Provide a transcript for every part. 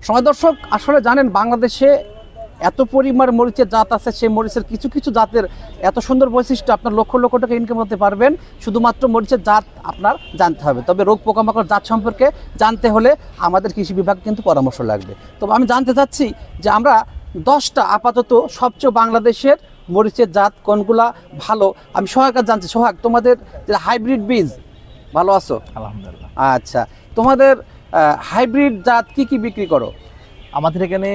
সময় দর্শক, আসলে জানেন বাংলাদেশে এত পরিমাণ মরিচের জাত আছে, সেই মরিচের কিছু কিছু জাতের এত সুন্দর বৈশিষ্ট্য, আপনার লক্ষ লক্ষ টাকা ইনকাম করতে পারবেন শুধুমাত্র মরিচের জাত আপনার জানতে হবে। তবে রোগ পোকামাকড় জাত সম্পর্কে জানতে হলে আমাদের কৃষি বিভাগ কিন্তু পরামর্শ লাগবে। তবে আমি জানতে চাচ্ছি যে আমরা 10টা আপাতত সবচেয়ে বাংলাদেশের মরিচের জাত কোনগুলা ভালো, আমি সোহাগ জানছি। সোহাগ, তোমাদের যে হাইব্রিড বীজ ভালো আছো? আলহামদুলিল্লাহ। আচ্ছা, তোমাদের হাইব্রিড জাত কি কি বিক্রি করো? আমাদের এখানে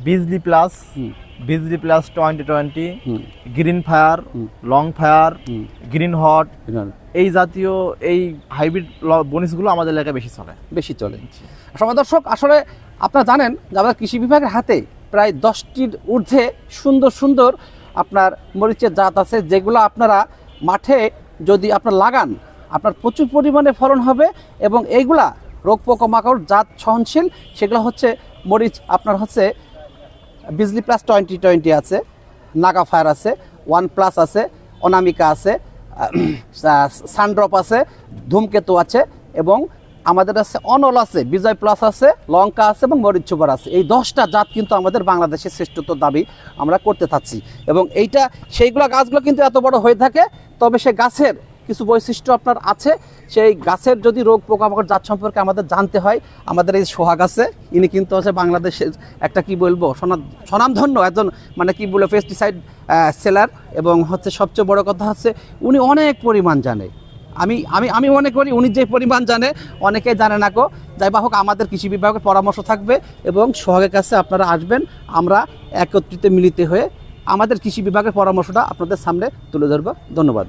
Bijli plus, Bijli plus 2020, green fire, long fire, green hot, এই জাতীয় এই হাইব্রিড বনিসগুলো আমাদের এলাকায় বেশি চলে। সময় দর্শক, আসলে আপনারা জানেন যে আমাদের কৃষি বিভাগের হাতে প্রায় 10টির ঊর্ধ্বে সুন্দর সুন্দর আপনার মরিচের জাত আছে, যেগুলো আপনারা মাঠে যদি আপনার লাগান আপনার প্রচুর পরিমাণে ফলন হবে। এবং এইগুলা রোগ পোকামাকড় জাত সহনশীল। সেগুলো হচ্ছে মরিচ আপনার হচ্ছে বিজলি প্লাস 2020 আছে, নাগা ফায়ার আছে, 1+ আছে, অনামিকা আছে, সানড্রপ আছে, ধূমকেতু আছে, এবং আমাদের আছে অনল আছে, বিজয় প্লাস আছে, লঙ্কা আছে এবং মরিচ সুপার আছে। এই 10টা জাত কিন্তু আমাদের বাংলাদেশের শ্রেষ্ঠত্ব দাবি আমরা করতে থাকছি। এবং এইটা সেইগুলো গাছগুলো কিন্তু এত বড় হয়ে থাকে, তবে সে গাছের কিছু বৈশিষ্ট্য আপনার আছে। সেই গাছের যদি রোগ পোকামাকড় জাত সম্পর্কে আমাদের জানতে হয়, আমাদের এই সোহাগ আছে, ইনি কিন্তু হচ্ছে বাংলাদেশের একটা কি বলবো স্বনামধন্য একজন মানে কি বলবো পেস্টিসাইড সেলার। এবং হচ্ছে সবচেয়ে বড় কথা হচ্ছে উনি অনেক পরিমাণ জানে। আমি আমি আমি মনে করি উনি যে পরিমাণ জানে অনেকেই জানে না। যাই বা হোক, আমাদের কৃষি বিভাগের পরামর্শ থাকবে এবং সোহাগের কাছে আপনারা আসবেন, আমরা একত্রিত মিলিত হয়ে আমাদের কৃষি বিভাগের পরামর্শটা আপনাদের সামনে তুলে ধরবো। ধন্যবাদ।